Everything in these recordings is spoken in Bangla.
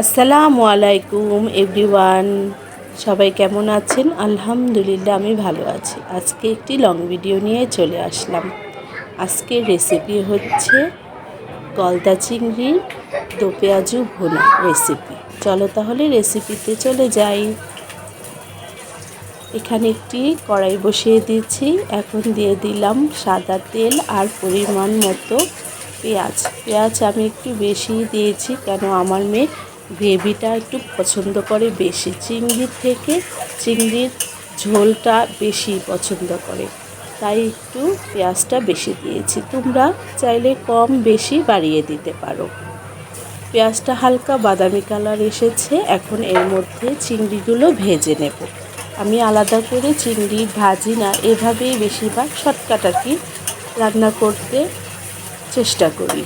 আসসালামু আলাইকুম এভরিওয়ান, সবাই কেমন আছেন? আলহামদুলিল্লাহ আমি ভালো আছি। আজকে একটি লং ভিডিও নিয়ে চলে আসলাম। আজকের রেসিপি হচ্ছে গলদা চিংড়ির দো পেঁয়াজু ভুনা রেসিপি। চলো তাহলে রেসিপিতে চলে যাই। এখানে একটি কড়াই বসিয়ে দিয়েছি। এখন দিয়ে দিলাম সাদা তেল আর পরিমাণ মতো পেঁয়াজ আমি একটু বেশি দিয়েছি, কেন আমার মেয়ে গ্রেভিটা একটু পছন্দ করে বেশি, চিংড়ির থেকে চিংড়ির ঝোলটা বেশি পছন্দ করে, তাই একটু পেঁয়াজটা বেশি দিয়েছি। তোমরা চাইলে কম বেশি বাড়িয়ে দিতে পারো। পেঁয়াজটা হালকা বাদামি কালার এসেছে। এখন এর মধ্যে চিংড়িগুলো ভেজে নেব। আমি আলাদা করে চিংড়ি ভাজি না, এভাবেই বেশিরভাগ শর্টকাট আর কি রান্না করতে চেষ্টা করি।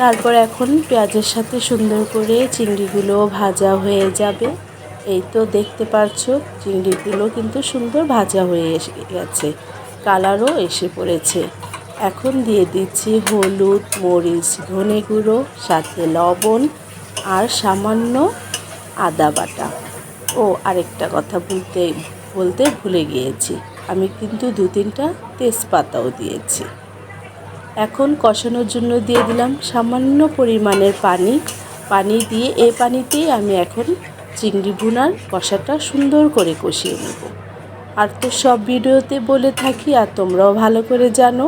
তারপর এখন পেঁয়াজের সাথে সুন্দর করে চিংড়িগুলো ভাজা হয়ে যাবে। এই তো দেখতে পাচ্ছ চিংড়িগুলো কিন্তু সুন্দর ভাজা হয়ে গেছে, কালারও এসে পড়েছে। এখন দিয়ে দিচ্ছি হলুদ, মরিচ, ধনে গুঁড়ো, সাথে লবণ আর সামান্য আদা বাটা। ও আরেকটা কথা বলতে ভুলে গিয়েছি, আমি কিন্তু 2-3টা তেজপাতাও দিয়েছি। এখন কষানোর জন্য দিয়ে দিলাম সামান্য পরিমাণের পানি দিয়ে এই পানিতেই আমি এখন চিংড়ি ভুনার কষাটা সুন্দর করে কষিয়ে নেব। আর তো সব ভিডিওতে বলে থাকি, আর তোমরাও ভালো করে জানো,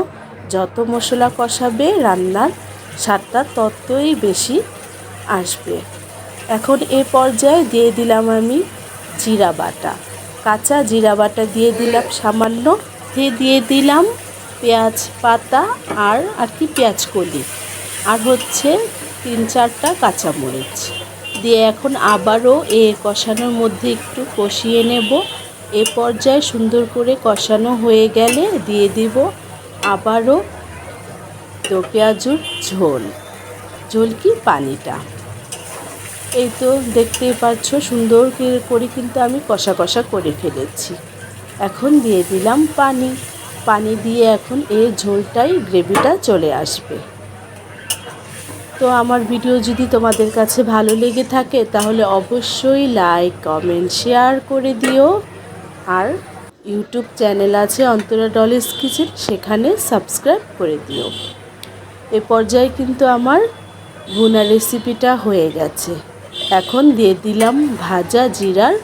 যত মশলা কষাবে রান্নার স্বাদটা ততই বেশি আসবে। এখন এই পর্যায়ে দিয়ে দিলাম আমি জিরা বাটা, কাঁচা জিরা বাটা দিয়ে দিলাম সামান্য, দিয়ে দিলাম পেঁয়াজ পাতা আর কি পেঁয়াজ কলি, আর হচ্ছে 3-4টা কাঁচামরিচ দিয়ে এখন আবারও কষানোর মধ্যে একটু কষিয়ে নেব। এ পর্যায়ে সুন্দর করে কষানো হয়ে গেলে দিয়ে দিব আবারও দো পেঁয়াজুর ঝোল কি পানিটা। এই তো দেখতেই পাচ্ছ সুন্দর করে কিন্তু আমি কষা করে ফেলেছি। এখন দিয়ে দিলাম পানি দিয়ে এখন এই ঝোলটাই গ্রেভিটা চলে আসবে। তো আমার ভিডিও যদি তোমাদের কাছে ভালো লেগে থাকে তাহলে অবশ্যই লাইক, কমেন্ট, শেয়ার করে দিও। আর ইউটিউব চ্যানেল আছে অন্তরা ডলিস কিচেন, সেখানে সাবস্ক্রাইব করে দিও। এ পর্যায়ে কিন্তু আমার ভুনা রেসিপিটা হয়ে গেছে। এখন দিয়ে দিলাম ভাজা জিরার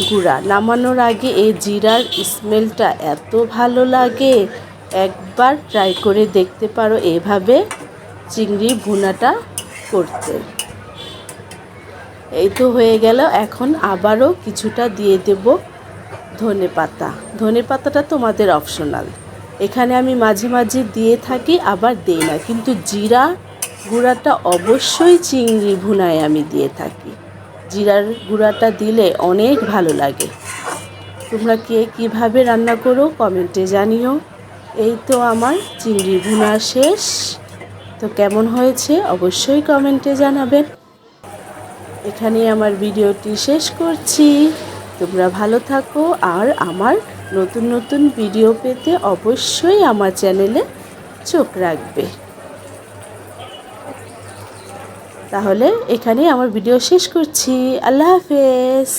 গুঁড়া। নামানোর আগে এই জিরার স্মেলটা এত ভালো লাগে, একবার ট্রাই করে দেখতে পারো এভাবে চিংড়ি ভুনাটা করতে। এই তো হয়ে গেল। এখন আবারও কিছুটা দিয়ে দেব ধনে পাতাটা তোমাদের অপশনাল, এখানে আমি মাঝে মাঝে দিয়ে থাকি আবার দেই না, কিন্তু জিরা গুঁড়াটা অবশ্যই চিংড়ি ভুনায় আমি দিয়ে থাকি। জিরার গুঁড়াটা দিলে অনেক ভালো লাগে। তোমরা কে কীভাবে রান্না করো কমেন্টে জানিও। এই তো আমার চিংড়ি ভুনা শেষ। তো কেমন হয়েছে অবশ্যই কমেন্টে জানাবেন। এখানেই আমার ভিডিওটি শেষ করছি। তোমরা ভালো থাকো, আর আমার নতুন ভিডিও পেতে অবশ্যই আমার চ্যানেলে চোখ রাখবে। তাহলে এখানেই আমার ভিডিও শেষ করছি। আল্লাহ হাফেজ।